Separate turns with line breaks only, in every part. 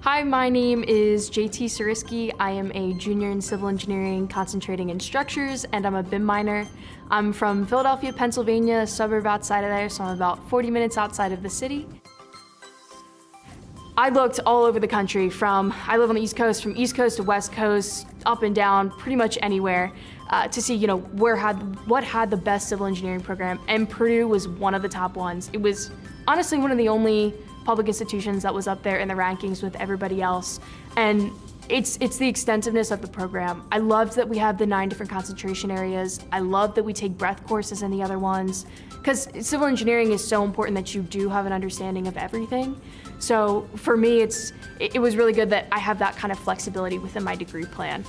Hi, my name is JT Sariski. I am a junior in civil engineering concentrating in structures, and I'm a BIM minor. I'm from Philadelphia, Pennsylvania, a suburb outside of there, so I'm about 40 minutes outside of the city. I looked all over the country I live on the East Coast, from East Coast to West Coast, up and down, pretty much anywhere, to see, what had the best civil engineering program, and Purdue was one of the top ones. It was honestly one of the only public institutions that was up there in the rankings with everybody else. And it's the extensiveness of the program. I loved that we have the 9 different concentration areas. I love that we take breadth courses in the other ones, because civil engineering is so important that you do have an understanding of everything. So for me, it was really good that I have that kind of flexibility within my degree plan.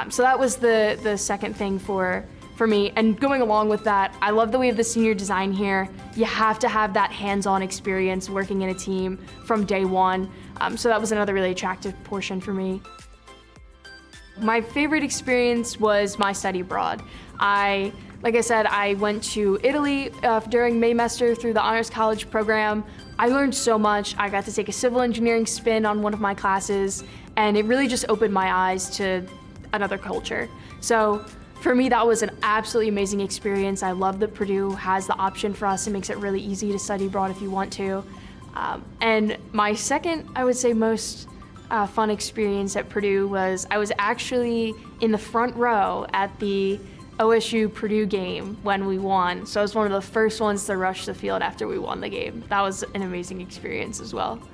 So that was the second thing for me. And going along with that, I love that we have the senior design here. You have to have that hands-on experience working in a team from day one. So that was another really attractive portion for me. My favorite experience was my study abroad. Like I said, I went to Italy during Maymester through the Honors College program. I learned so much. I got to take a civil engineering spin on one of my classes, and it really just opened my eyes to another culture. So for me, that was an absolutely amazing experience. I love that Purdue has the option for us. It makes it really easy to study abroad if you want to. And my second, I would say, most fun experience at Purdue was I was actually in the front row at the OSU Purdue game when we won. So I was one of the first ones to rush the field after we won the game. That was an amazing experience as well.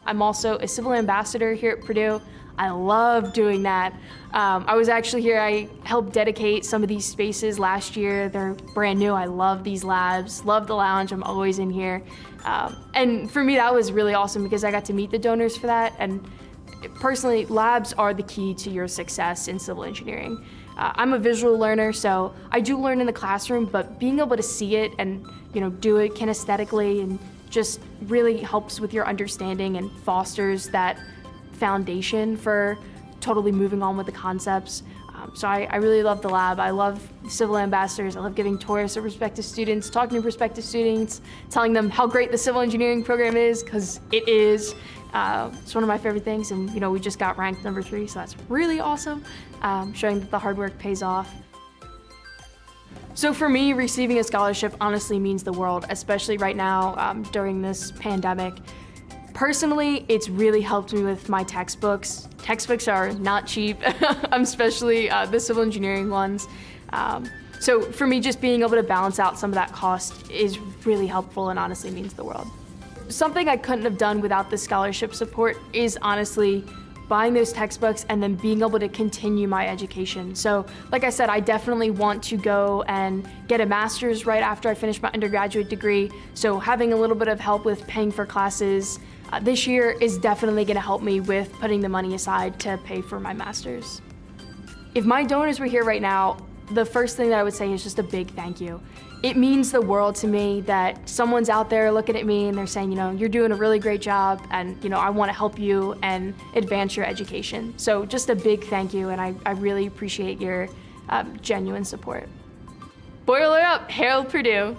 I'm also a civil ambassador here at Purdue. I love doing that. I was actually here, I helped dedicate some of these spaces last year. They're brand new. I love these labs, love the lounge. I'm always in here. And for me, that was really awesome because I got to meet the donors for that. And personally, labs are the key to your success in civil engineering. I'm a visual learner, so I do learn in the classroom, but being able to see it and do it kinesthetically and just really helps with your understanding and fosters that foundation for totally moving on with the concepts. So I really love the lab. I love civil ambassadors. I love giving tours to prospective students, talking to prospective students, telling them how great the civil engineering program is, because it is. It's one of my favorite things, and we just got ranked number 3, so that's really awesome, showing that the hard work pays off. So for me, receiving a scholarship honestly means the world, especially right now during this pandemic. Personally, it's really helped me with my textbooks. Textbooks are not cheap, especially the civil engineering ones. So for me, just being able to balance out some of that cost is really helpful and honestly means the world. Something I couldn't have done without the scholarship support is honestly buying those textbooks and then being able to continue my education. So like I said, I definitely want to go and get a master's right after I finish my undergraduate degree. So having a little bit of help with paying for classes this year is definitely gonna help me with putting the money aside to pay for my master's. If my donors were here right now, the first thing that I would say is just a big thank you. It means the world to me that someone's out there looking at me and they're saying, you're doing a really great job, and I want to help you and advance your education. So just a big thank you, and I really appreciate your genuine support. Boiler up, hail Purdue.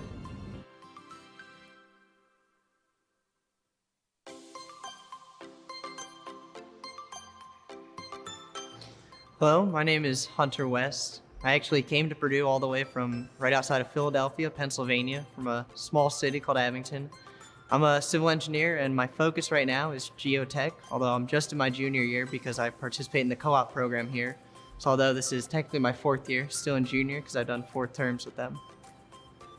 Hello, my name is Hunter West. I actually came to Purdue all the way from right outside of Philadelphia, Pennsylvania, from a small city called Abington. I'm a civil engineer, and my focus right now is geotech, although I'm just in my junior year because I participate in the co-op program here. So although this is technically my 4th year, still in junior because I've done 4 terms with them.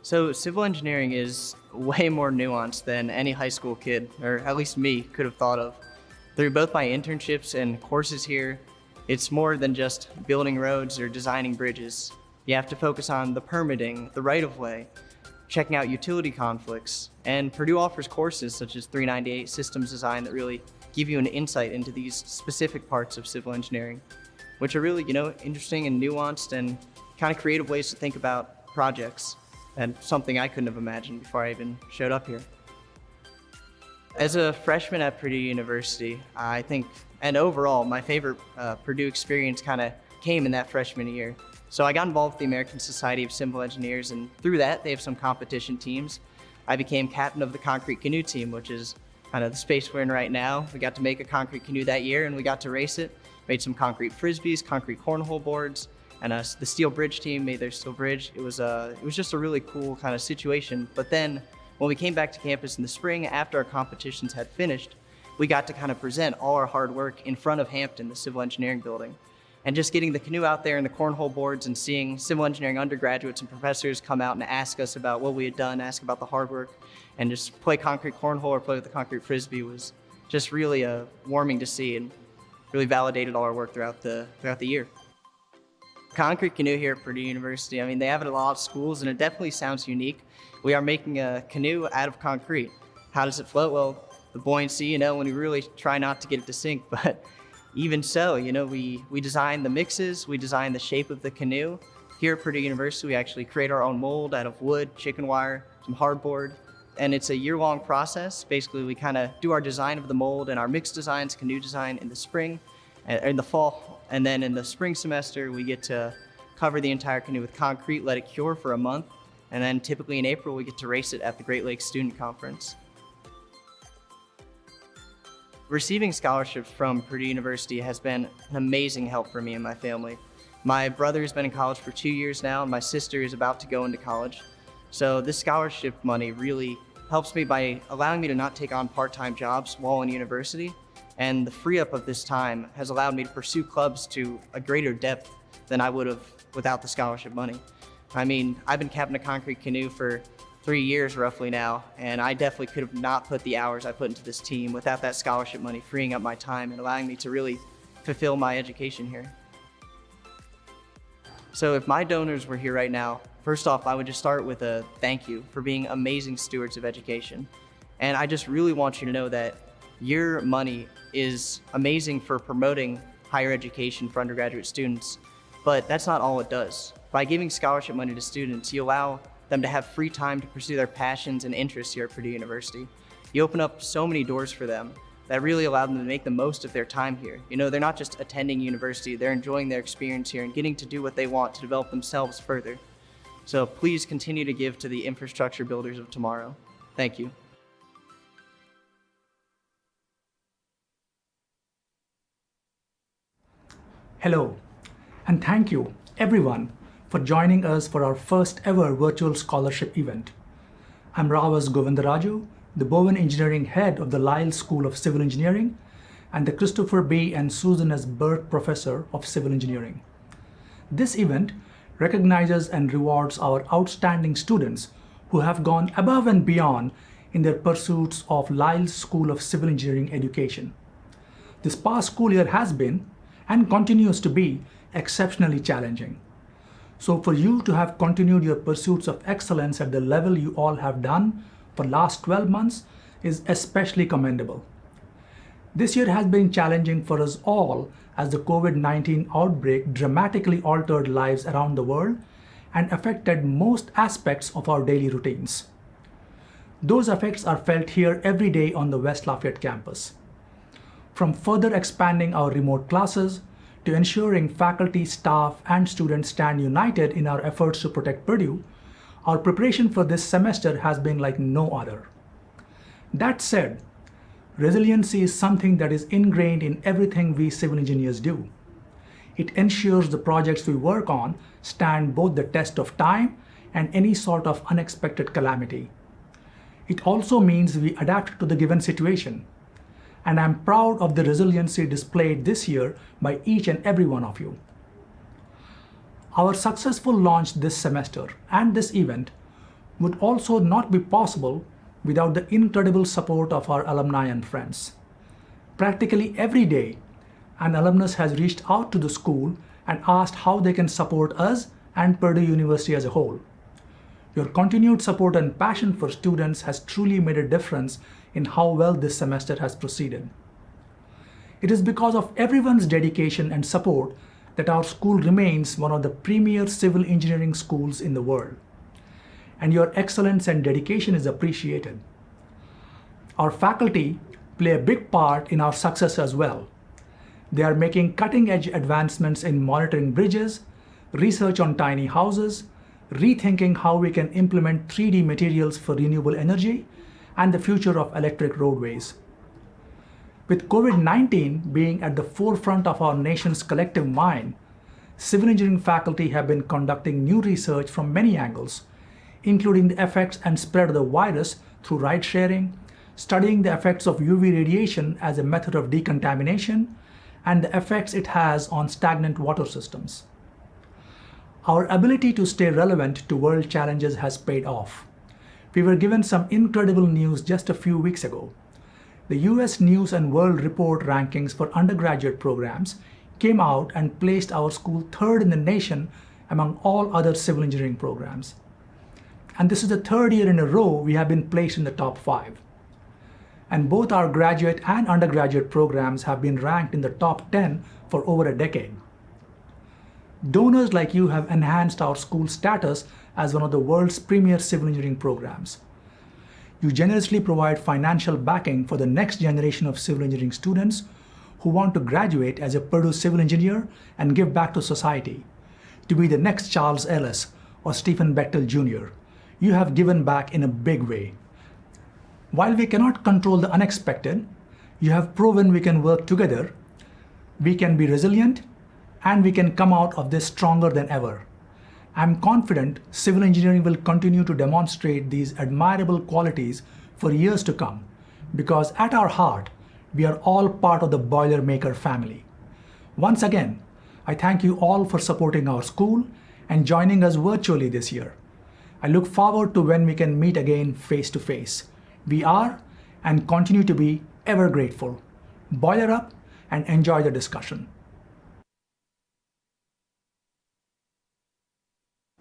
So civil engineering is way more nuanced than any high school kid, or at least me, could have thought of. Through both my internships and courses here, it's more than just building roads or designing bridges. You have to focus on the permitting, the right-of-way, checking out utility conflicts, and Purdue offers courses such as 398 Systems Design that really give you an insight into these specific parts of civil engineering, which are really, interesting and nuanced and kind of creative ways to think about projects, and something I couldn't have imagined before I even showed up here. As a freshman at Purdue University, I think, and overall, my favorite Purdue experience kind of came in that freshman year. So I got involved with the American Society of Civil Engineers, and through that, they have some competition teams. I became captain of the concrete canoe team, which is kind of the space we're in right now. We got to make a concrete canoe that year and we got to race it. Made some concrete frisbees, concrete cornhole boards, and the steel bridge team made their steel bridge. It was just a really cool kind of situation. But then when we came back to campus in the spring after our competitions had finished, we got to kind of present all our hard work in front of Hampton, the civil engineering building. And just getting the canoe out there and the cornhole boards and seeing civil engineering undergraduates and professors come out and ask us about what we had done, ask about the hard work, and just play concrete cornhole or play with the concrete frisbee was just really warming to see and really validated all our work throughout the year. Concrete canoe here at Purdue University, I mean, they have it at a lot of schools and it definitely sounds unique. We are making a canoe out of concrete. How does it float? Well, the buoyancy, when we really try not to get it to sink, but even so, we design the mixes, we design the shape of the canoe. Here at Purdue University, we actually create our own mold out of wood, chicken wire, some hardboard, and it's a year-long process. Basically, we kind of do our design of the mold and our mix designs, canoe design in the spring, in the fall, and then in the spring semester, we get to cover the entire canoe with concrete, let it cure for a month, and then typically in April, we get to race it at the Great Lakes Student Conference. Receiving scholarships from Purdue University has been an amazing help for me and my family. My brother has been in college for 2 years now, and my sister is about to go into college. So this scholarship money really helps me by allowing me to not take on part-time jobs while in university, and the free up of this time has allowed me to pursue clubs to a greater depth than I would have without the scholarship money. I mean, I've been captain of concrete canoe for 3 years roughly now, and I definitely could have not put the hours I put into this team without that scholarship money freeing up my time and allowing me to really fulfill my education here. So if my donors were here right now, first off, I would just start with a thank you for being amazing stewards of education. And I just really want you to know that your money is amazing for promoting higher education for undergraduate students, but that's not all it does. By giving scholarship money to students, you allow them to have free time to pursue their passions and interests here at Purdue University. You open up so many doors for them that really allow them to make the most of their time here. They're not just attending university, they're enjoying their experience here and getting to do what they want to develop themselves further. So please continue to give to the infrastructure builders of tomorrow. Thank you.
Hello, and thank you everyone for joining us for our first ever virtual scholarship event. I'm Ravas Govindaraju, the Bowen Engineering Head of the Lyle School of Civil Engineering and the Christopher B. and Susan S. Burke Professor of Civil Engineering. This event recognizes and rewards our outstanding students who have gone above and beyond in their pursuits of Lyle's School of Civil Engineering education. This past school year has been, and continues to be, exceptionally challenging. So for you to have continued your pursuits of excellence at the level you all have done for last 12 months is especially commendable. This year has been challenging for us all as the COVID-19 outbreak dramatically altered lives around the world and affected most aspects of our daily routines. Those effects are felt here every day on the West Lafayette campus. From further expanding our remote classes to ensuring faculty, staff, and students stand united in our efforts to protect Purdue, our preparation for this semester has been like no other. That said, resiliency is something that is ingrained in everything we civil engineers do. It ensures the projects we work on stand both the test of time and any sort of unexpected calamity. It also means we adapt to the given situation. And I'm proud of the resiliency displayed this year by each and every one of you. Our successful launch this semester and this event would also not be possible without the incredible support of our alumni and friends. Practically every day, an alumnus has reached out to the school and asked how they can support us and Purdue University as a whole. Your continued support and passion for students has truly made a difference in how well this semester has proceeded. It is because of everyone's dedication and support that our school remains one of the premier civil engineering schools in the world. And your excellence and dedication is appreciated. Our faculty play a big part in our success as well. They are making cutting-edge advancements in monitoring bridges, research on tiny houses, rethinking how we can implement 3D materials for renewable energy, and the future of electric roadways. With COVID-19 being at the forefront of our nation's collective mind, civil engineering faculty have been conducting new research from many angles, including the effects and spread of the virus through ride sharing, studying the effects of UV radiation as a method of decontamination, and the effects it has on stagnant water systems. Our ability to stay relevant to world challenges has paid off. We were given some incredible news just a few weeks ago. The US News and World Report rankings for undergraduate programs came out and placed our school third in the nation among all other civil engineering programs. And this is the third year in a row we have been placed in the top 5. And both our graduate and undergraduate programs have been ranked in the top 10 for over a decade. Donors like you have enhanced our school's status as one of the world's premier civil engineering programs. You generously provide financial backing for the next generation of civil engineering students who want to graduate as a Purdue civil engineer and give back to society, to be the next Charles Ellis or Stephen Bechtel Jr. You have given back in a big way. While we cannot control the unexpected, you have proven we can work together, we can be resilient, and we can come out of this stronger than ever. I'm confident civil engineering will continue to demonstrate these admirable qualities for years to come, because at our heart, we are all part of the Boilermaker family. Once again, I thank you all for supporting our school and joining us virtually this year. I look forward to when we can meet again face to face. We are and continue to be ever grateful. Boiler up and enjoy the discussion.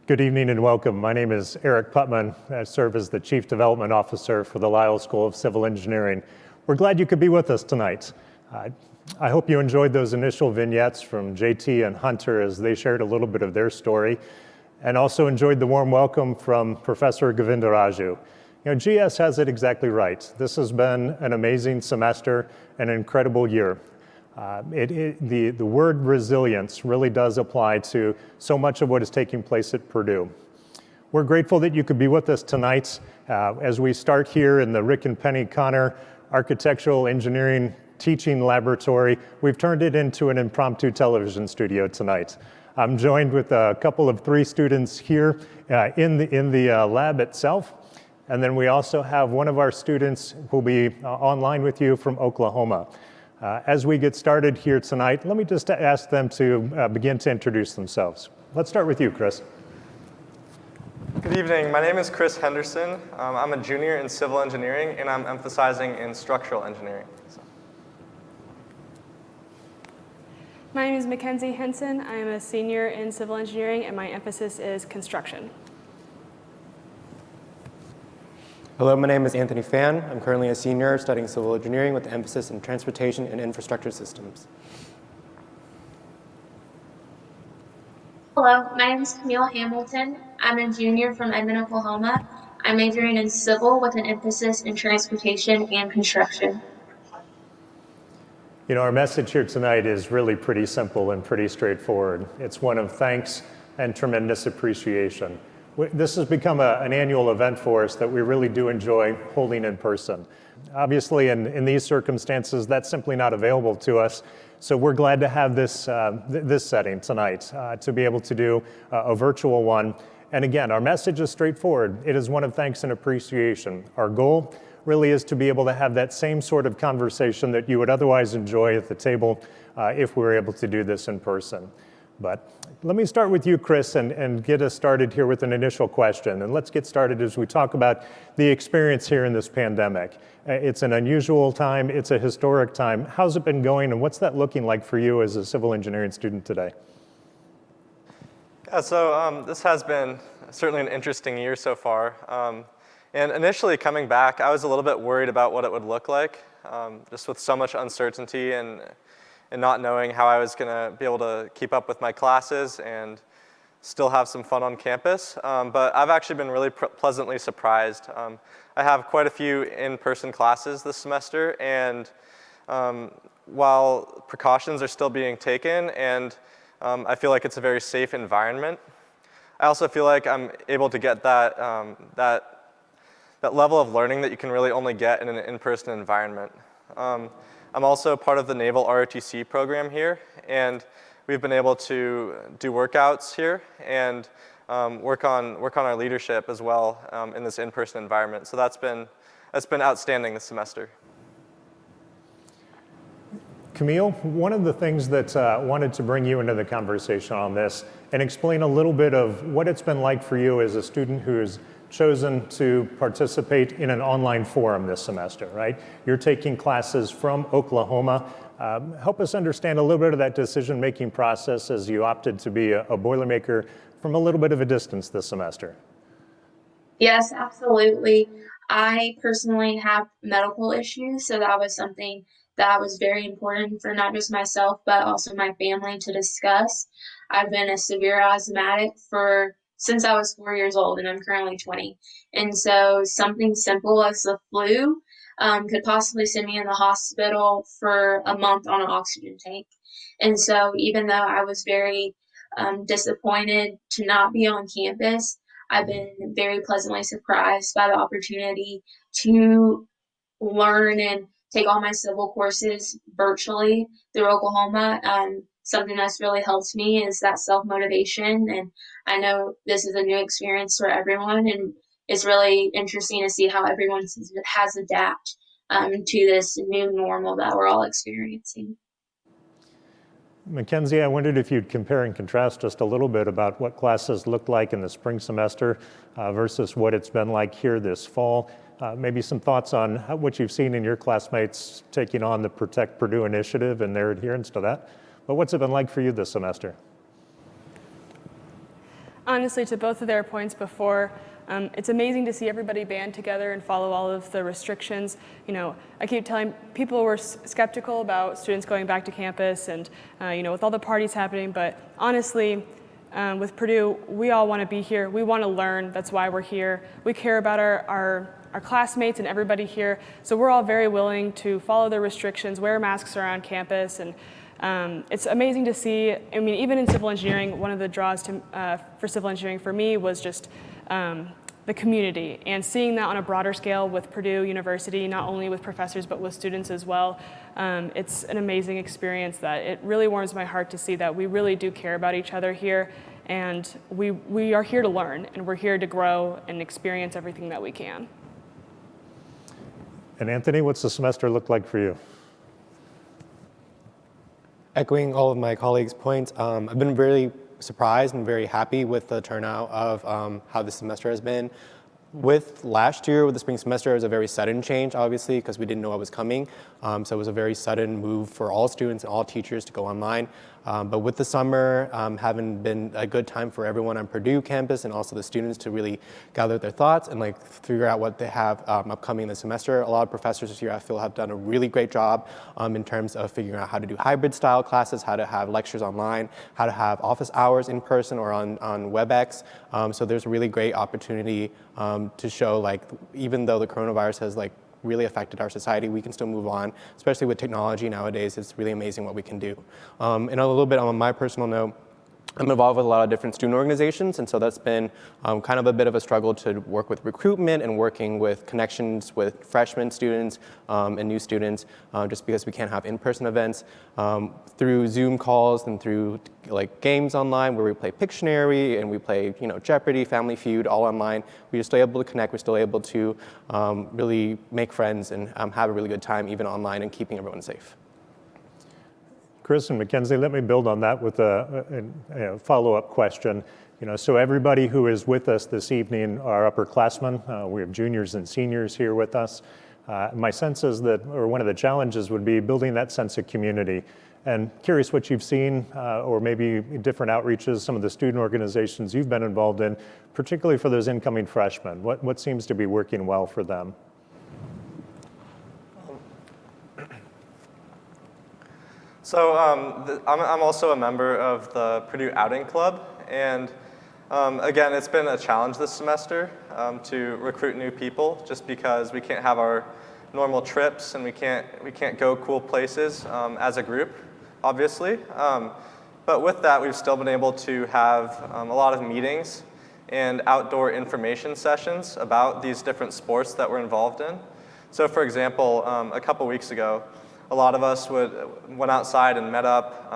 Good evening and welcome. My name is Eric Putman. I serve as the Chief Development Officer for the Lisle School of Civil Engineering. We're glad you could be with us tonight. I hope you enjoyed those initial vignettes from JT and Hunter as they shared a little bit of their story, and also enjoyed the warm welcome from Professor Govindaraju. GS has it exactly right. This has been an amazing semester, an incredible year. The word resilience really does apply to so much of what is taking place at Purdue. We're grateful that you could be with us tonight as we start here in the Rick and Penny Connor Architectural Engineering Teaching Laboratory. We've turned it into an impromptu television studio tonight. I'm joined with a couple of 3 students here in the lab itself. And then we also have one of our students who will be online with you from Oklahoma. As we get started here tonight, let me just ask them to begin to introduce themselves. Let's start with you, Chris.
Good evening. My name is Chris Henderson. I'm a junior in civil engineering, and I'm emphasizing in structural engineering.
My name is Mackenzie Henson. I am a senior in civil engineering, and my emphasis is construction.
Hello, my name is Anthony Fan. I'm currently a senior studying civil engineering with an emphasis in transportation and infrastructure systems.
Hello, my name is Camille Hamilton. I'm a junior from Edmond, Oklahoma. I'm majoring in civil with an emphasis in transportation and construction.
Our message here tonight is really pretty simple and pretty straightforward. It's one of thanks and tremendous appreciation. This has become an annual event for us that we really do enjoy holding in person. Obviously, in these circumstances, that's simply not available to us. So we're glad to have this setting tonight, to be able to do a virtual one. And again, our message is straightforward. It is one of thanks and appreciation. Our goal really is to be able to have that same sort of conversation that you would otherwise enjoy at the table if we were able to do this in person. But let me start with you, Chris, and get us started here with an initial question. And let's get started as we talk about the experience here in this pandemic. It's an unusual time. It's a historic time. How's it been going, and what's that looking like for you as a civil engineering student today?
Yeah, so this has been certainly an interesting year so far. And initially coming back, I was a little bit worried about what it would look like, just with so much uncertainty and not knowing how I was going to be able to keep up with my classes and still have some fun on campus. But I've actually been really pleasantly surprised. I have quite a few in-person classes this semester, and while precautions are still being taken, and I feel like it's a very safe environment, I also feel like I'm able to get that that level of learning that you can really only get in an in-person environment. I'm also part of the Naval ROTC program here, and we've been able to do workouts here and work on our leadership as well in this in-person environment. So that's been outstanding this semester.
Camille, one of the things that wanted to bring you into the conversation on this and explain a little bit of what it's been like for you as a student who has chosen to participate in an online forum this semester, right? You're taking classes from Oklahoma. Help us understand a little bit of that decision-making process as you opted to be a Boilermaker from a little bit of a distance this semester.
Yes, absolutely. I personally have medical issues, so that was something that was very important for not just myself, but also my family to discuss. I've been a severe asthmatic since I was 4 years old, and I'm currently 20. And so something simple as the flu could possibly send me in the hospital for a month on an oxygen tank. And so even though I was very disappointed to not be on campus, I've been very pleasantly surprised by the opportunity to learn and take all my civil courses virtually through Oklahoma. Something that's really helped me is that self-motivation, and I know this is a new experience for everyone, and it's really interesting to see how everyone has adapted to this new normal that we're all experiencing.
Mackenzie, I wondered if you'd compare and contrast just a little bit about what classes looked like in the spring semester versus what it's been like here this fall. Maybe some thoughts on what you've seen in your classmates taking on the Protect Purdue initiative and their adherence to that. But what's it been like for you this semester?
Honestly, to both of their points before, it's amazing to see everybody band together and follow all of the restrictions. You know, I keep telling people were skeptical about students going back to campus and, with all the parties happening, but honestly, with Purdue, we all want to be here. We want to learn. That's why we're here. We care about our classmates and everybody here, so we're all very willing to follow the restrictions, wear masks around campus, and it's amazing to see. I mean, even in civil engineering, one of the draws for civil engineering for me was just the community, and seeing that on a broader scale with Purdue University, not only with professors but with students as well. It's an amazing experience that it really warms my heart to see that we really do care about each other here, and we are here to learn, and we're here to grow and experience everything that we can.
And Anthony, what's the semester look like for you?
Echoing all of my colleagues' points, I've been really surprised and very happy with the turnout of how this semester has been. With last year, with the spring semester, it was a very sudden change, obviously, because we didn't know what was coming. So it was a very sudden move for all students and all teachers to go online. But with the summer having been a good time for everyone on Purdue campus and also the students to really gather their thoughts and figure out what they have upcoming this semester, a lot of professors here I feel have done a really great job in terms of figuring out how to do hybrid style classes, how to have lectures online, how to have office hours in person or on WebEx. So there's a really great opportunity to show even though the coronavirus has really affected our society, we can still move on, especially with technology nowadays. It's really amazing what we can do. And a little bit on my personal note, I'm involved with a lot of different student organizations, and so that's been kind of a bit of a struggle to work with recruitment and working with connections with freshman students and new students, just because we can't have in-person events. Through Zoom calls and through games online where we play Pictionary and we play Jeopardy, Family Feud, all online, we're still able to connect, we're still able to really make friends and have a really good time even online and keeping everyone safe.
Chris and Mackenzie, let me build on that with a follow-up question. So everybody who is with us this evening are upperclassmen. We have juniors and seniors here with us. My sense is that, or one of the challenges would be building that sense of community. And curious what you've seen, or maybe different outreaches, some of the student organizations you've been involved in, particularly for those incoming freshmen. What seems to be working well for them?
So I'm also a member of the Purdue Outing Club, and again, it's been a challenge this semester to recruit new people, just because we can't have our normal trips and we can't go cool places as a group, obviously. But with that, we've still been able to have a lot of meetings and outdoor information sessions about these different sports that we're involved in. So for example, a couple weeks ago, a lot of us went outside and met up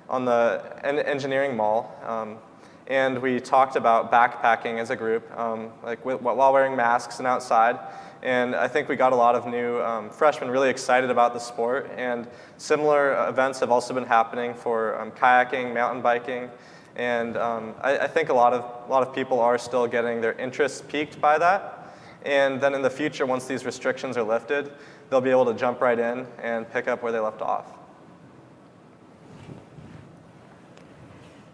on the engineering mall, and we talked about backpacking as a group, while wearing masks and outside. And I think we got a lot of new freshmen really excited about the sport. And similar events have also been happening for kayaking, mountain biking, and I think a lot of people are still getting their interests piqued by that. And then in the future, once these restrictions are lifted, they'll be able to jump right in and pick up where they left off.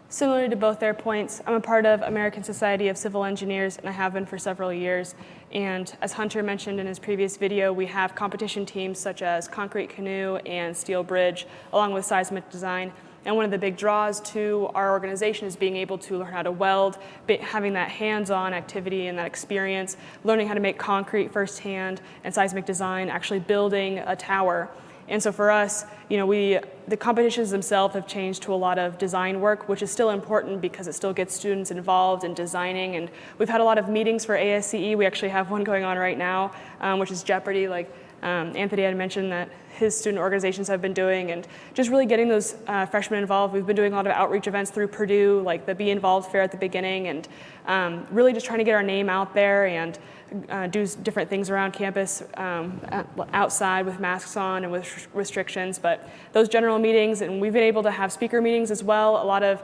Similar to both their points, I'm a part of American Society of Civil Engineers, and I have been for several years. And as Hunter mentioned in his previous video, we have competition teams such as Concrete Canoe and Steel Bridge, along with seismic design. And one of the big draws to our organization is being able to learn how to weld, having that hands-on activity and that experience, learning how to make concrete firsthand, and seismic design, actually building a tower. And so for us, the competitions themselves have changed to a lot of design work, which is still important because it still gets students involved in designing. And we've had a lot of meetings for ASCE. We actually have one going on right now, which is Jeopardy, like Anthony had mentioned that his student organizations have been doing, and just really getting those freshmen involved. We've been doing a lot of outreach events through Purdue, like the Be Involved Fair at the beginning, and really just trying to get our name out there and do different things around campus outside with masks on and with restrictions. But those general meetings, and we've been able to have speaker meetings as well. A lot of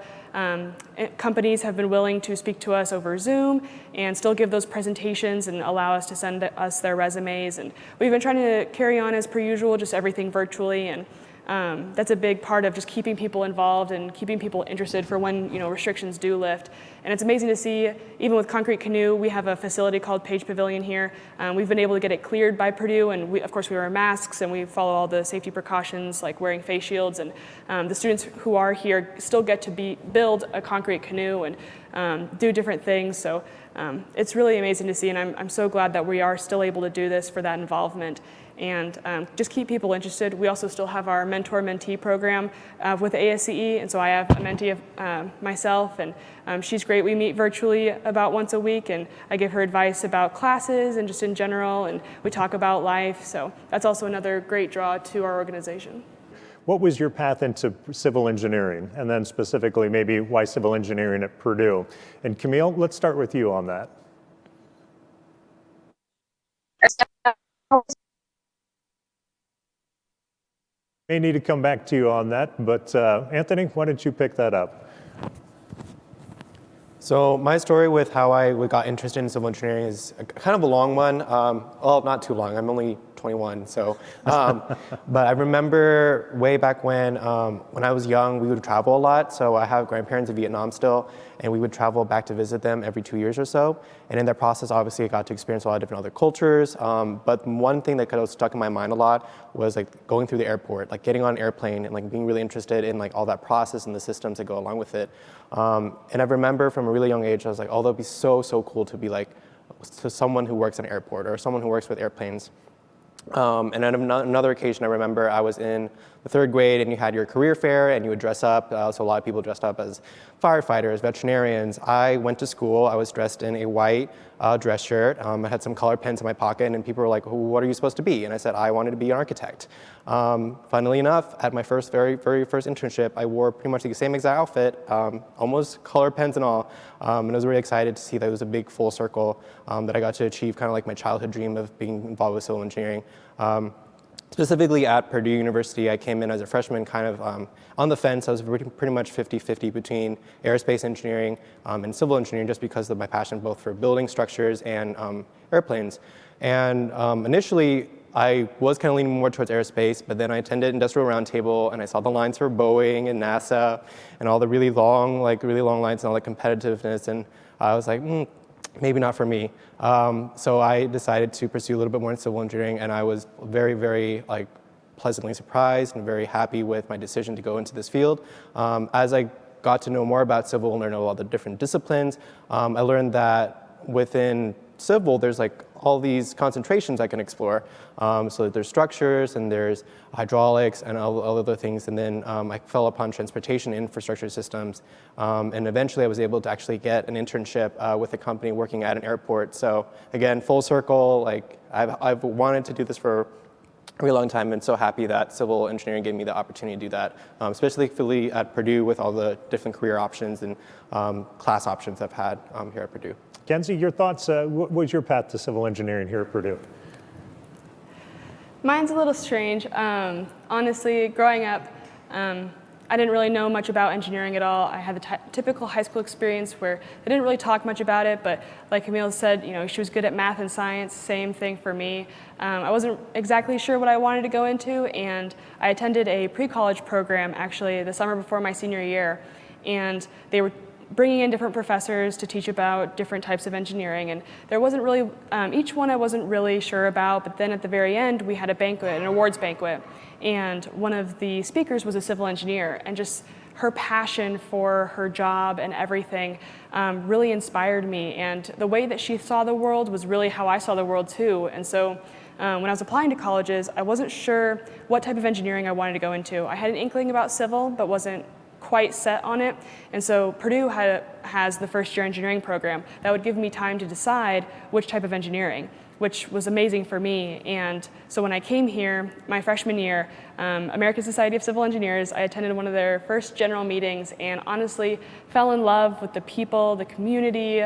companies have been willing to speak to us over Zoom and still give those presentations and allow us to send us their resumes. And we've been trying to carry on as per usual, just everything virtually. And that's a big part of just keeping people involved and keeping people interested for when restrictions do lift. And it's amazing to see, even with Concrete Canoe, we have a facility called Page Pavilion here. We've been able to get it cleared by Purdue, and of course we wear masks and we follow all the safety precautions like wearing face shields. And the students who are here still get to build a concrete canoe and do different things. So it's really amazing to see, and I'm so glad that we are still able to do this for that involvement. And just keep people interested. We also still have our mentor-mentee program with ASCE, and so I have a mentee of myself, and she's great. We meet virtually about once a week, and I give her advice about classes and just in general, and we talk about life. So that's also another great draw to our organization.
What was your path into civil engineering, and then specifically maybe why civil engineering at Purdue? And Camille, let's start with you on that. May need to come back to you on that, but Anthony, why don't you pick that up?
So my story with how I got interested in civil engineering is kind of a long one. Well, not too long. I'm only 21, so. But I remember way back when I was young, we would travel a lot. So I have grandparents in Vietnam still, and we would travel back to visit them every 2 years or so. And in that process, obviously, I got to experience a lot of different other cultures. But one thing that kind of stuck in my mind a lot was like going through the airport, like getting on an airplane and like being really interested in like all that process and the systems that go along with it. And I remember from a really young age, I was like, oh, that'd be so cool to be like to someone who works in an airport or someone who works with airplanes. And on another occasion, I remember I was in the 3rd grade and you had your career fair and you would dress up. So a lot of people dressed up as firefighters, veterinarians. I went to school, I was dressed in a white dress shirt. I had some colored pens in my pocket and people were like, well, what are you supposed to be? And I said, I wanted to be an architect. Funnily enough, at my very first internship, I wore pretty much the same exact outfit, almost colored pens and all. And I was really excited to see that it was a big full circle that I got to achieve kind of like my childhood dream of being involved with civil engineering. Specifically at Purdue University, I came in as a freshman kind of on the fence. I was pretty much 50-50 between aerospace engineering and civil engineering just because of my passion both for building structures and airplanes. And initially, I was kind of leaning more towards aerospace, but then I attended Industrial Roundtable and I saw the lines for Boeing and NASA and all the really long lines and all the competitiveness, and I was like, maybe not for me. So I decided to pursue a little bit more in civil engineering, and I was very pleasantly surprised and very happy with my decision to go into this field. As I got to know more about civil and learn all the different disciplines, I learned that within civil, there's like all these concentrations I can explore. So there's structures and there's hydraulics and all other things. And then I fell upon transportation infrastructure systems. And eventually I was able to actually get an internship with a company working at an airport. So again, full circle, like I've wanted to do this for a really long time, and so happy that civil engineering gave me the opportunity to do that, especially at Purdue with all the different career options and class options I've had here at Purdue.
Kenzie, your thoughts, what was your path to civil engineering here at Purdue?
Mine's a little strange. Honestly, growing up, I didn't really know much about engineering at all. I had the typical high school experience where they didn't really talk much about it, but like Camille said, she was good at math and science, same thing for me. I wasn't exactly sure what I wanted to go into, and I attended a pre-college program actually the summer before my senior year, and they were bringing in different professors to teach about different types of engineering, and there wasn't really, each one I wasn't really sure about, but then at the very end we had a banquet, an awards banquet, and one of the speakers was a civil engineer, and just her passion for her job and everything really inspired me, and the way that she saw the world was really how I saw the world too. And so when I was applying to colleges, I wasn't sure what type of engineering I wanted to go into. I had an inkling about civil, but wasn't quite set on it. And so Purdue has the first year engineering program that would give me time to decide which type of engineering, which was amazing for me. And so when I came here, my freshman year, American Society of Civil Engineers, I attended one of their first general meetings and honestly fell in love with the people, the community,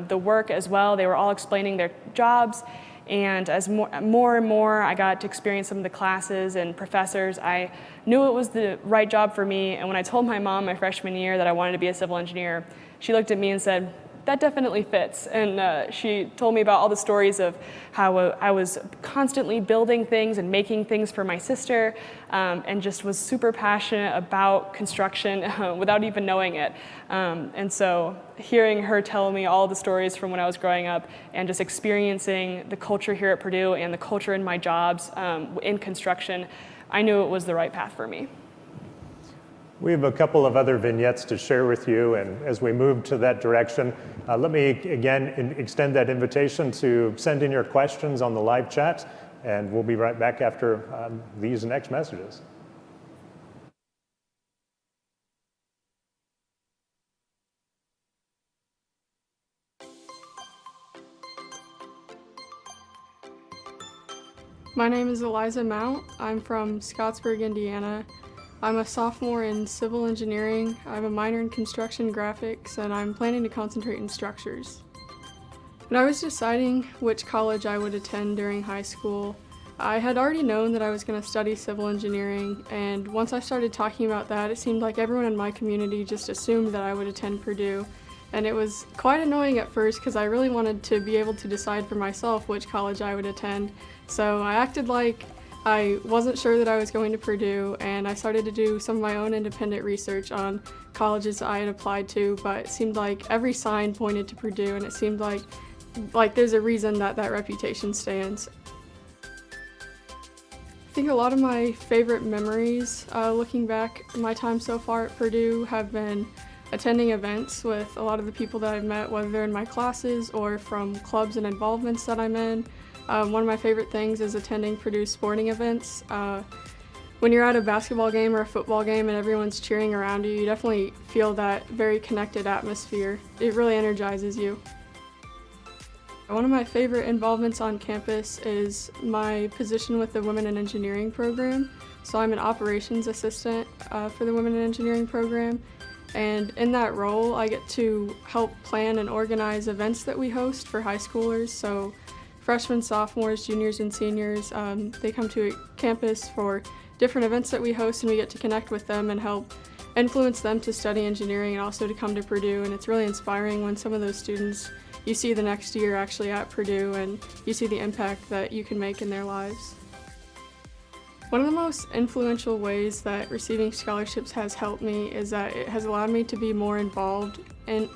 the work as well. They were all explaining their jobs. And as more and more I got to experience some of the classes and professors, I knew it was the right job for me. And when I told my mom my freshman year that I wanted to be a civil engineer, she looked at me and said, "That definitely fits." And she told me about all the stories of how I was constantly building things and making things for my sister, and just was super passionate about construction without even knowing it. And so hearing her tell me all the stories from when I was growing up and just experiencing the culture here at Purdue and the culture in my jobs in construction, I knew it was the right path for me.
We have a couple of other vignettes to share with you, and as we move to that direction, let me again extend that invitation to send in your questions on the live chat, and we'll be right back after these next messages.
My name is Eliza Mount. I'm from Scottsburg, Indiana. I'm a sophomore in civil engineering. I have a minor in construction graphics, and I'm planning to concentrate in structures. When I was deciding which college I would attend during high school, I had already known that I was going to study civil engineering, and once I started talking about that, it seemed like everyone in my community just assumed that I would attend Purdue. And it was quite annoying at first because I really wanted to be able to decide for myself which college I would attend. So I acted like I wasn't sure that I was going to Purdue, and I started to do some of my own independent research on colleges I had applied to, but it seemed like every sign pointed to Purdue, and it seemed like there's a reason that that reputation stands. I think a lot of my favorite memories looking back at my time so far at Purdue have been attending events with a lot of the people that I've met, whether they're in my classes or from clubs and involvements that I'm in. One of my favorite things is attending Purdue sporting events. When you're at a basketball game or a football game and everyone's cheering around you, you definitely feel that very connected atmosphere. It really energizes you. One of my favorite involvements on campus is my position with the Women in Engineering program. So I'm an operations assistant for the Women in Engineering program. And in that role, I get to help plan and organize events that we host for high schoolers. So freshmen, sophomores, juniors, and seniors, they come to campus for different events that we host, and we get to connect with them and help influence them to study engineering and also to come to Purdue. And it's really inspiring when some of those students you see the next year actually at Purdue, and you see the impact that you can make in their lives. One of the most influential ways that receiving scholarships has helped me is that it has allowed me to be more involved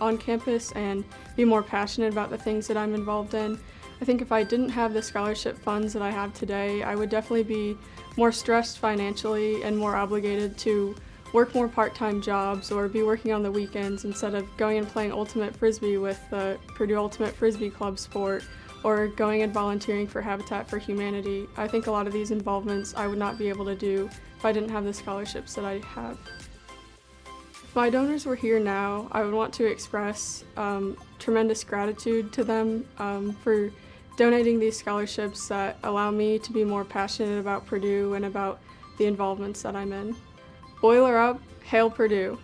on campus and be more passionate about the things that I'm involved in. I think if I didn't have the scholarship funds that I have today, I would definitely be more stressed financially and more obligated to work more part-time jobs or be working on the weekends instead of going and playing Ultimate Frisbee with the Purdue Ultimate Frisbee Club sport, or going and volunteering for Habitat for Humanity. I think a lot of these involvements I would not be able to do if I didn't have the scholarships that I have. If my donors were here now, I would want to express tremendous gratitude to them for donating these scholarships that allow me to be more passionate about Purdue and about the involvements that I'm in. Boiler up, hail Purdue.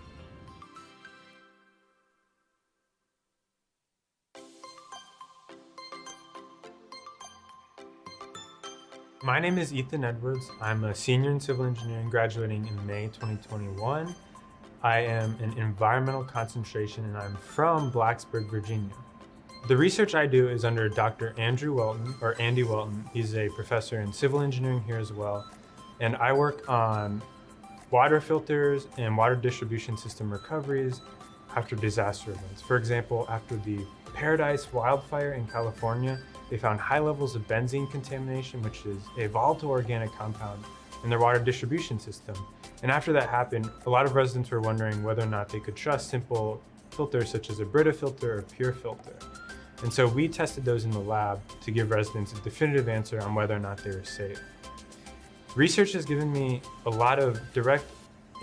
My name is Ethan Edwards. I'm a senior in civil engineering graduating in May 2021. I am an environmental concentration and I'm from Blacksburg, Virginia. The research I do is under Dr. Andrew Welton, or Andy Welton. He's a professor in civil engineering here as well. And I work on water filters and water distribution system recoveries after disaster events. For example, after the Paradise wildfire in California, they found high levels of benzene contamination, which is a volatile organic compound, in their water distribution system. And after that happened, a lot of residents were wondering whether or not they could trust simple filters such as a Brita filter or Pure filter. And so we tested those in the lab to give residents a definitive answer on whether or not they were safe. Research has given me a lot of direct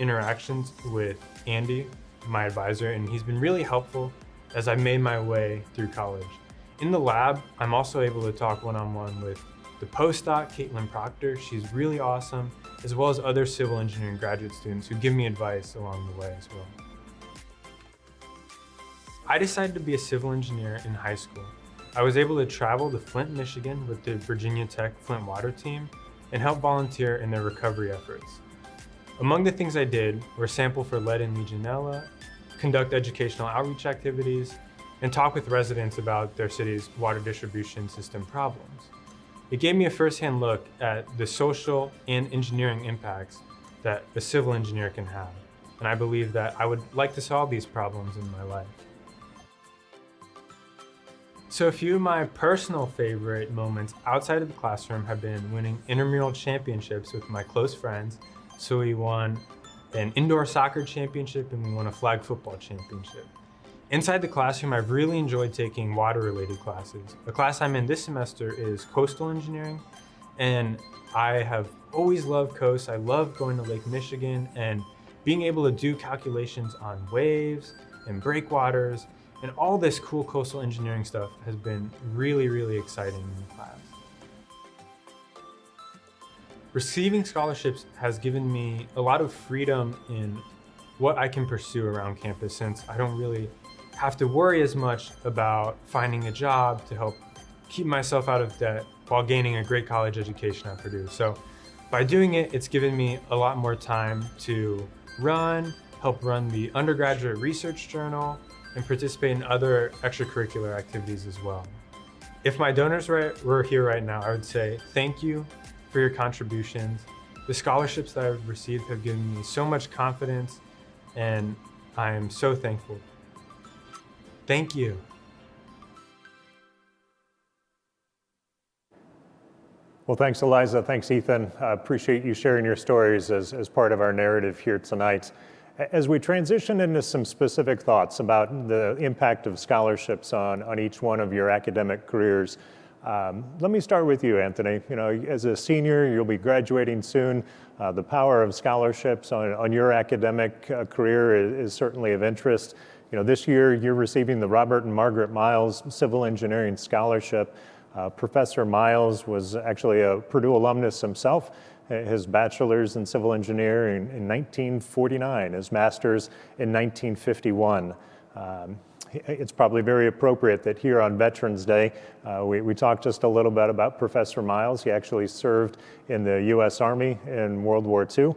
interactions with Andy, my advisor, and he's been really helpful as I made my way through college. In the lab, I'm also able to talk one-on-one with the postdoc, Caitlin Proctor. She's really awesome, as well as other civil engineering graduate students who give me advice along the way as well. I decided to be a civil engineer in high school. I was able to travel to Flint, Michigan with the Virginia Tech Flint Water team and help volunteer in their recovery efforts. Among the things I did were sample for lead and Legionella, conduct educational outreach activities, and talk with residents about their city's water distribution system problems. It gave me a firsthand look at the social and engineering impacts that a civil engineer can have, and I believe that I would like to solve these problems in my life. So a few of my personal favorite moments outside of the classroom have been winning intramural championships with my close friends. So we won an indoor soccer championship and we won a flag football championship. Inside the classroom, I've really enjoyed taking water-related classes. The class I'm in this semester is coastal engineering, and I have always loved coast. I love going to Lake Michigan and being able to do calculations on waves and breakwaters, and all this cool coastal engineering stuff has been really, really exciting in the class. Receiving scholarships has given me a lot of freedom in what I can pursue around campus, since I don't really have to worry as much about finding a job to help keep myself out of debt while gaining a great college education at Purdue. So by doing it, it's given me a lot more time to help run the undergraduate research journal, and participate in other extracurricular activities as well. If my donors were here right now, I would say thank you for your contributions. The scholarships that I've received have given me so much confidence, and I am so thankful. Thank you.
Well, thanks, Eliza. Thanks, Ethan. I appreciate you sharing your stories as part of our narrative here tonight. As we transition into some specific thoughts about the impact of scholarships on each one of your academic careers, let me start with you, Anthony. You know, as a senior, you'll be graduating soon. The power of scholarships on your academic career is certainly of interest. You know, this year you're receiving the Robert and Margaret Miles Civil Engineering Scholarship. Professor Miles was actually a Purdue alumnus himself. His bachelor's in civil engineering in 1949, his master's in 1951. It's probably very appropriate that here on Veterans Day, we talked just a little bit about Professor Miles. He actually served in the U.S. Army in World War II,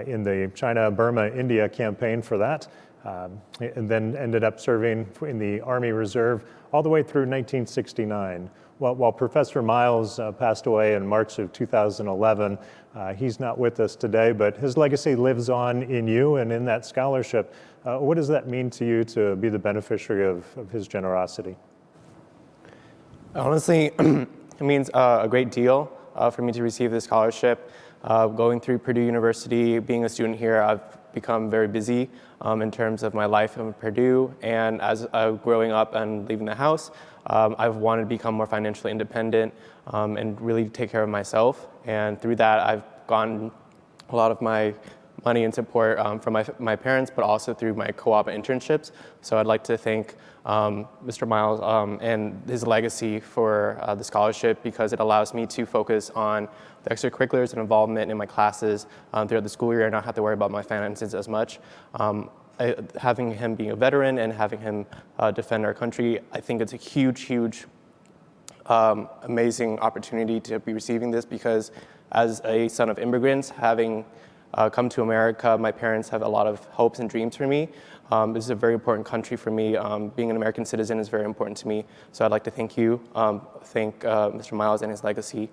in the China, Burma, India campaign for that, and then ended up serving in the Army Reserve all the way through 1969. While Professor Miles passed away in March of 2011, he's not with us today, but his legacy lives on in you and in that scholarship. What does that mean to you to be the beneficiary of his generosity?
Honestly, it means a great deal. for me to receive this scholarship. Going through Purdue University, being a student here, I've become very busy in terms of my life in Purdue. And as growing up and leaving the house, I've wanted to become more financially independent and really take care of myself. And through that, I've gotten a lot of my money and support from my parents, but also through my co-op internships. So I'd like to thank Mr. Miles and his legacy for the scholarship, because it allows me to focus on the extracurriculars and involvement in my classes throughout the school year and not have to worry about my finances as much. Having him being a veteran and having him defend our country, I think it's a huge, amazing opportunity to be receiving this, because as a son of immigrants, having come to America, my parents have a lot of hopes and dreams for me. This is a very important country for me. Being an American citizen is very important to me. So I'd like to thank you, thank Mr. Miles and his legacy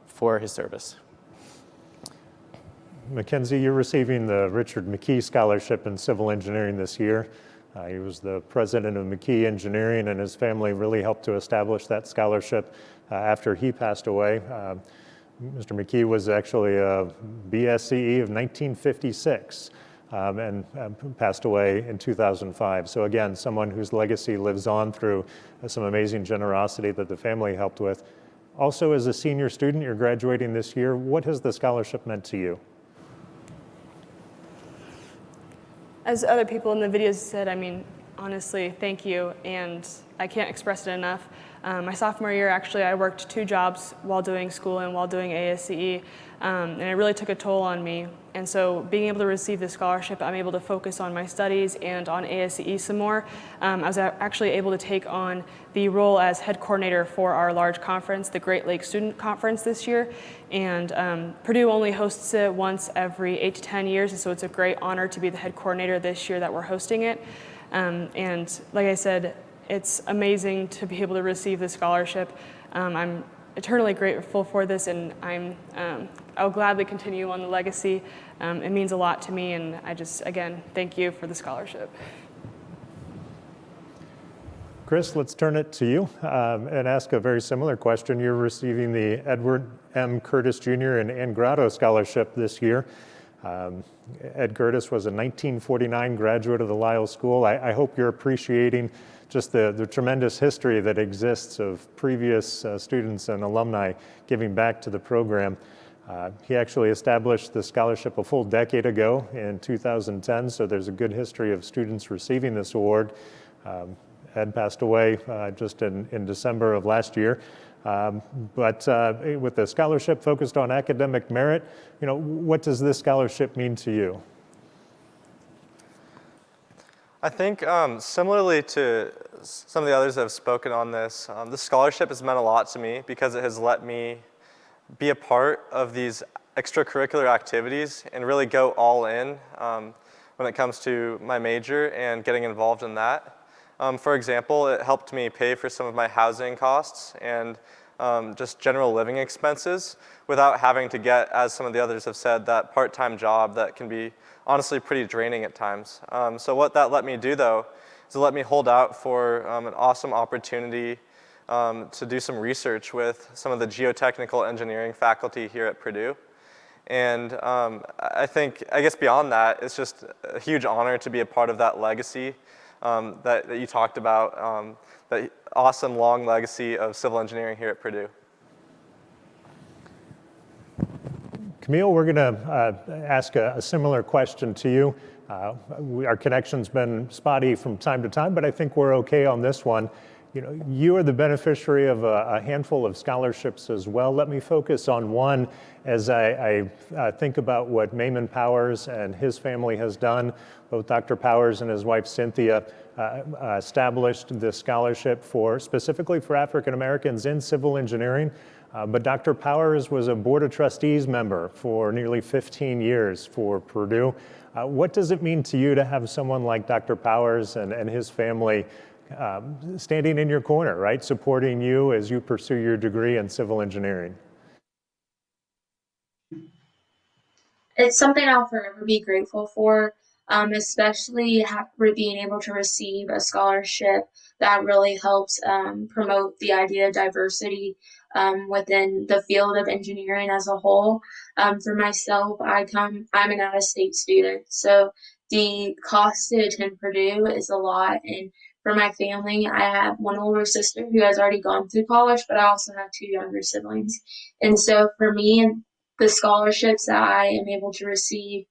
for his service.
Mackenzie, you're receiving the Richard McKee Scholarship in Civil Engineering this year. He was the president of McKee Engineering, and his family really helped to establish that scholarship after he passed away. Mr. McKee was actually a BSCE of 1956 and passed away in 2005. So again, someone whose legacy lives on through some amazing generosity that the family helped with. Also, as a senior student, you're graduating this year. What has the scholarship meant to you?
As other people in the videos said, I mean, honestly, thank you, and I can't express it enough. My sophomore year, actually, I worked 2 jobs while doing school and while doing ASCE, and it really took a toll on me. And so being able to receive this scholarship, I'm able to focus on my studies and on ASCE some more. I was actually able to take on the role as head coordinator for our large conference, the Great Lakes Student Conference this year. And Purdue only hosts it once every 8 to 10 years, and so it's a great honor to be the head coordinator this year that we're hosting it. And like I said, it's amazing to be able to receive this scholarship. I'm eternally grateful for this, and I'll gladly continue on the legacy. It means a lot to me, and I just, again, thank you for the scholarship.
Chris, let's turn it to you and ask a very similar question. You're receiving the Edward M. Curtis Jr. and Ann Grotto Scholarship this year. Ed Curtis was a 1949 graduate of the Lisle School. I hope you're appreciating just the tremendous history that exists of previous students and alumni giving back to the program. He actually established the scholarship a full decade ago in 2010, so there's a good history of students receiving this award. Ed passed away just in December of last year. But with the scholarship focused on academic merit, what does this scholarship mean to you?
I think similarly to some of the others that have spoken on this, this scholarship has meant a lot to me because it has let me be a part of these extracurricular activities and really go all in when it comes to my major and getting involved in that. For example, it helped me pay for some of my housing costs and just general living expenses without having to get, as some of the others have said, that part-time job that can be honestly pretty draining at times. So what that let me do, though, is it let me hold out for an awesome opportunity to do some research with some of the geotechnical engineering faculty here at Purdue. And I guess beyond that, it's just a huge honor to be a part of that legacy that you talked about, that awesome long legacy of civil engineering here at Purdue.
Camille, we're going to ask a similar question to you. Our connection's been spotty from time to time, but I think we're okay on this one. You are the beneficiary of a handful of scholarships as well. Let me focus on one as I think about what Mayman Powers and his family has done. Both Dr. Powers and his wife Cynthia established this scholarship specifically for African Americans in civil engineering. But Dr. Powers was a Board of Trustees member for nearly 15 years for Purdue. What does it mean to you to have someone like Dr. Powers and his family standing in your corner, right, supporting you as you pursue your degree in civil engineering?
It's something I'll forever be grateful for, especially being able to receive a scholarship that really helps promote the idea of diversity within the field of engineering as a whole. For myself, I'm an out-of-state student, so the cost to attend Purdue is a lot. And for my family, I have one older sister who has already gone through college, but I also have two younger siblings. And so for me, the scholarships that I am able to receive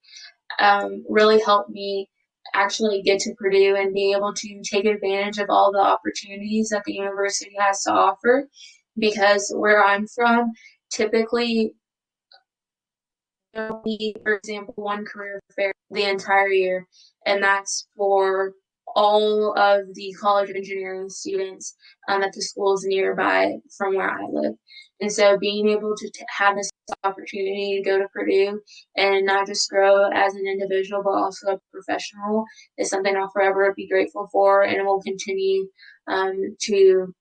really help me actually get to Purdue and be able to take advantage of all the opportunities that the university has to offer. Because where I'm from, typically there'll be, for example, one career fair the entire year, and that's for all of the College of Engineering students at the schools nearby from where I live. And so being able to have this opportunity to go to Purdue and not just grow as an individual but also a professional is something I'll forever be grateful for, and will continue to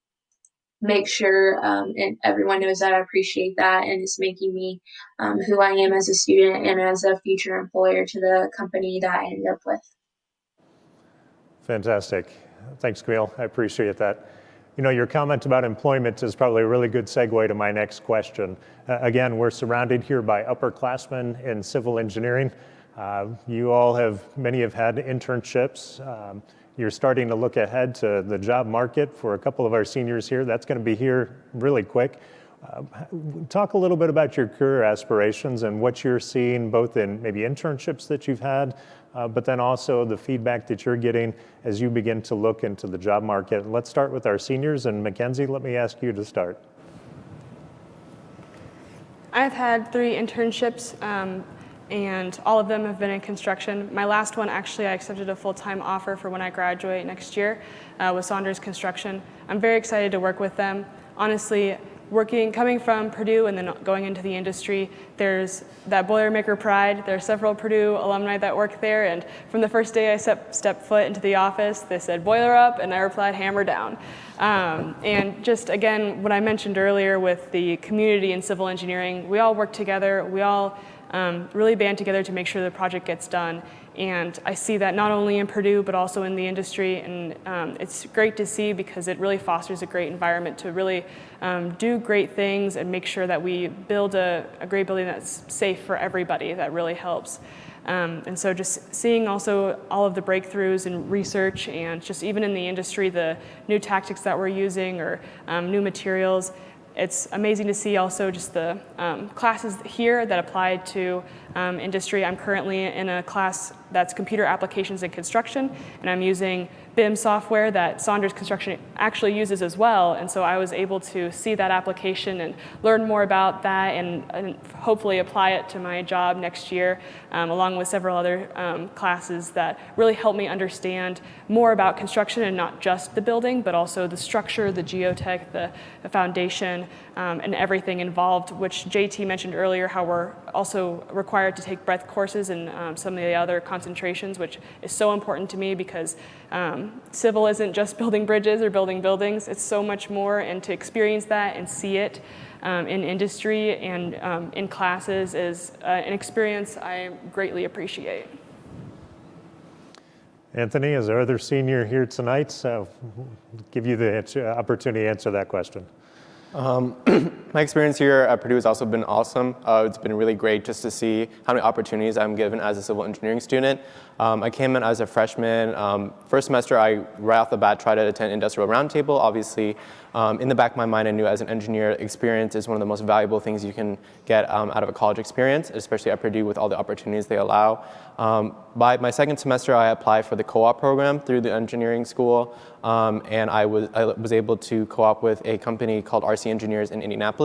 make sure and everyone knows that I appreciate that, and it's making me who I am as a student and as a future employer to the company that I end up with.
Fantastic. Thanks, Camille. I appreciate that. You know, your comment about employment is probably a really good segue to my next question. Again, we're surrounded here by upperclassmen in civil engineering. Many have had internships. You're starting to look ahead to the job market for a couple of our seniors here. That's going to be here really quick. Talk a little bit about your career aspirations and what you're seeing both in maybe internships that you've had, but then also the feedback that you're getting as you begin to look into the job market. Let's start with our seniors, and Mackenzie, let me ask you to start.
I've had 3 internships, and all of them have been in construction. My last one, actually, I accepted a full-time offer for when I graduate next year with Saunders Construction. I'm very excited to work with them. Honestly, coming from Purdue and then going into the industry, there's that Boilermaker pride. There are several Purdue alumni that work there, and from the first day I stepped foot into the office, they said, "Boiler up," and I replied, "Hammer down." And just again, what I mentioned earlier with the community in civil engineering, we all work together. We all really band together to make sure the project gets done. And I see that not only in Purdue, but also in the industry. And it's great to see because it really fosters a great environment to really do great things and make sure that we build a great building that's safe for everybody. That really helps. And so just seeing also all of the breakthroughs in research and just even in the industry, the new tactics that we're using or new materials, it's amazing to see also just the classes here that apply to industry. I'm currently in a class that's computer applications in construction, and I'm using BIM software that Saunders Construction actually uses as well. And so I was able to see that application and learn more about that and hopefully apply it to my job next year, along with several other classes that really help me understand more about construction and not just the building, but also the structure, the geotech, the foundation, and everything involved, which JT mentioned earlier, how we're also required to take breadth courses and some of the other concentrations, which is so important to me because civil isn't just building bridges or building buildings, it's so much more, and to experience that and see it in industry and in classes is an experience I greatly appreciate.
Anthony, as our other senior here tonight, so give you the opportunity to answer that question.
My experience here at Purdue has also been awesome. It's been really great just to see how many opportunities I'm given as a civil engineering student. I came in as a freshman. First semester, I right off the bat tried to attend Industrial Roundtable. Obviously, in the back of my mind, I knew as an engineer, experience is one of the most valuable things you can get out of a college experience, especially at Purdue with all the opportunities they allow. By my second semester, I applied for the co-op program through the engineering school, and I was able to co-op with a company called RC Engineers in Indianapolis.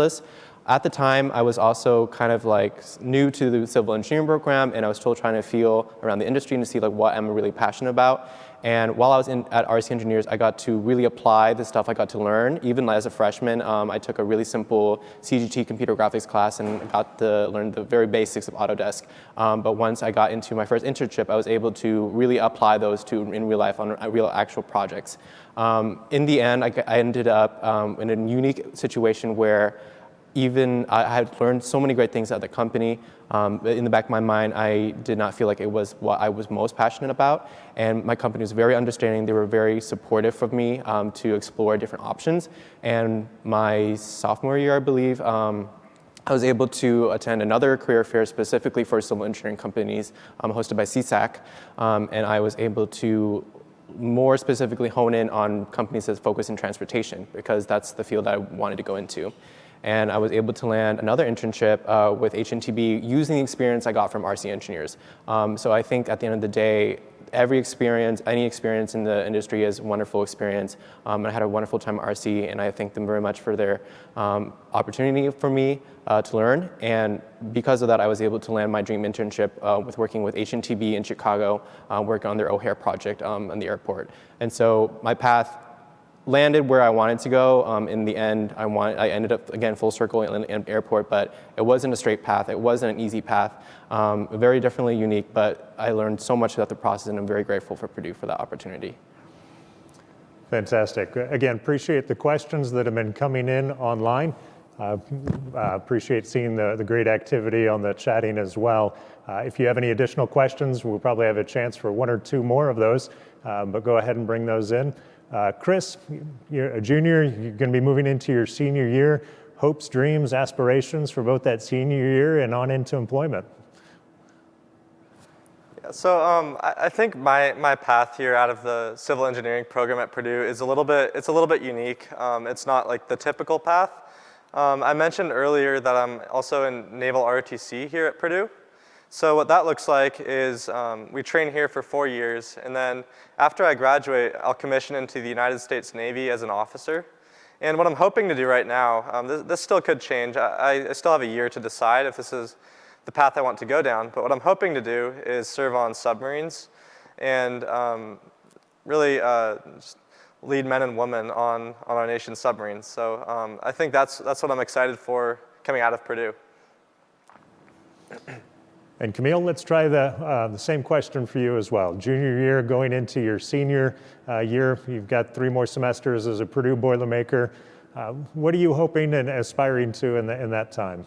At the time, I was also kind of like new to the civil engineering program, and I was still trying to feel around the industry and to see like what I'm really passionate about. And while I was at RC Engineers, I got to really apply the stuff I got to learn. Even as a freshman, I took a really simple CGT computer graphics class and got to learn the very basics of Autodesk. But once I got into my first internship, I was able to really apply those in real life on real actual projects. In the end, I ended up in a unique situation where even I had learned so many great things at the company. In the back of my mind, I did not feel like it was what I was most passionate about. And my company was very understanding. They were very supportive of me to explore different options. And my sophomore year, I believe, I was able to attend another career fair specifically for civil engineering companies hosted by CSAC. And I was able to more specifically hone in on companies that focus in transportation, because that's the field I wanted to go into. And I was able to land another internship with HNTB using the experience I got from RC Engineers. So I think at the end of the day, every experience, any experience in the industry is a wonderful experience. I had a wonderful time at RC, and I thank them very much for their opportunity for me to learn. And because of that, I was able to land my dream internship with working with HNTB in Chicago, working on their O'Hare project on the airport. And so my path landed where I wanted to go. In the end, I ended up, again, full circle in an airport, but it wasn't a straight path. It wasn't an easy path. Very definitely unique, but I learned so much about the process, and I'm very grateful for Purdue for that opportunity.
Fantastic. Again, appreciate the questions that have been coming in online. Appreciate seeing the great activity on the chatting as well. If you have any additional questions, we'll probably have a chance for one or two more of those, but go ahead and bring those in. Chris, you're a junior, you're going to be moving into your senior year. Hopes, dreams, aspirations for both that senior year and on into employment.
Yeah, so I think my path here out of the civil engineering program at Purdue is a little bit unique. It's not like the typical path. I mentioned earlier that I'm also in Naval ROTC here at Purdue. So what that looks like is we train here for 4 years, and then after I graduate, I'll commission into the United States Navy as an officer. And what I'm hoping to do right now, this still could change. I still have a year to decide if this is the path I want to go down, but what I'm hoping to do is serve on submarines and really just lead men and women on our nation's submarines. So I think that's what I'm excited for coming out of Purdue.
And Camille, let's try the same question for you as well. Junior year going into your senior year, you've got 3 more semesters as a Purdue Boilermaker. What are you hoping and aspiring to in that time?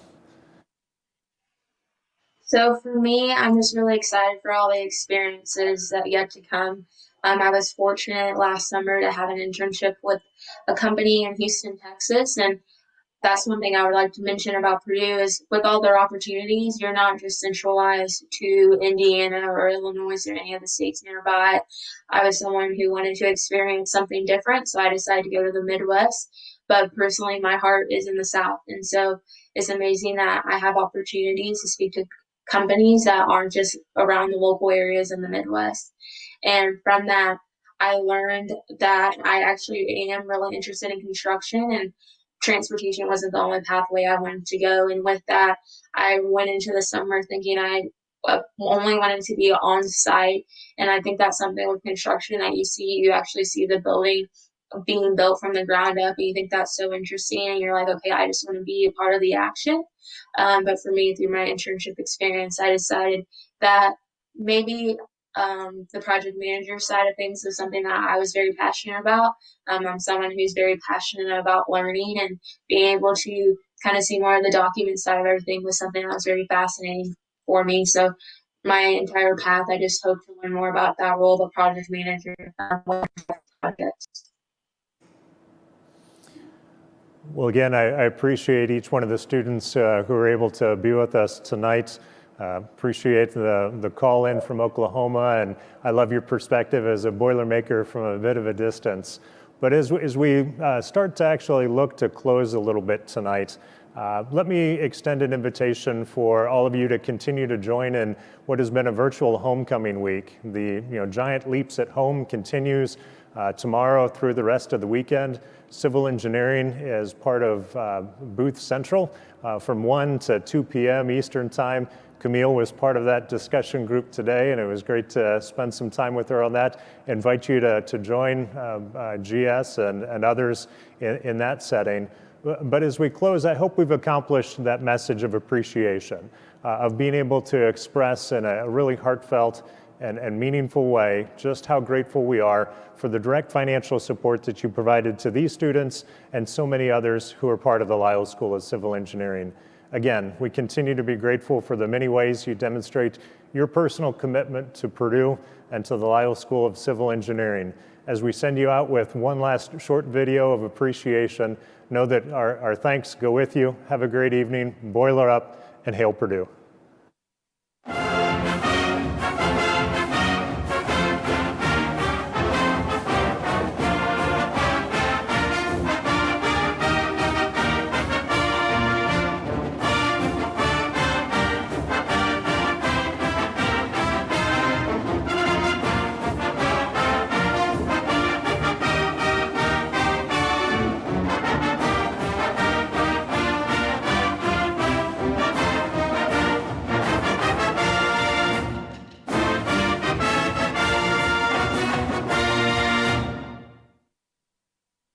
So for me, I'm just really excited for all the experiences that yet to come. I was fortunate last summer to have an internship with a company in Houston, Texas, and that's one thing I would like to mention about Purdue is with all their opportunities, you're not just centralized to Indiana or Illinois or any of the states nearby. I was someone who wanted to experience something different, so I decided to go to the Midwest. But personally, my heart is in the South, and so it's amazing that I have opportunities to speak to companies that aren't just around the local areas in the Midwest. And from that, I learned that I actually am really interested in construction, and transportation wasn't the only pathway I wanted to go. And with that, I went into the summer thinking I only wanted to be on site. And I think that's something with construction that you actually see the building being built from the ground up, and you think that's so interesting, and you're like, okay, I just want to be a part of the action. But for me, through my internship experience, I decided that maybe the project manager side of things is something that I was very passionate about. I'm someone who's very passionate about learning, and being able to kind of see more of the document side of everything was something that was very fascinating for me. So my entire path, I just hope to learn more about that role of a project manager projects.
Well, again, I appreciate each one of the students who are able to be with us tonight. Appreciate the call in from Oklahoma, and I love your perspective as a Boilermaker from a bit of a distance. But as we start to actually look to close a little bit tonight, let me extend an invitation for all of you to continue to join in what has been a virtual homecoming week. The Giant Leaps at Home continues tomorrow through the rest of the weekend. Civil engineering is part of Booth Central from 1 to 2 p.m. Eastern Time. Camille was part of that discussion group today, and it was great to spend some time with her on that. I invite you to join GS and others in that setting. But as we close, I hope we've accomplished that message of appreciation, of being able to express in a really heartfelt and meaningful way just how grateful we are for the direct financial support that you provided to these students and so many others who are part of the Lyles School of Civil Engineering. Again, we continue to be grateful for the many ways you demonstrate your personal commitment to Purdue and to the Lyles School of Civil Engineering. As we send you out with one last short video of appreciation, know that our thanks go with you. Have a great evening, boiler up, and hail Purdue.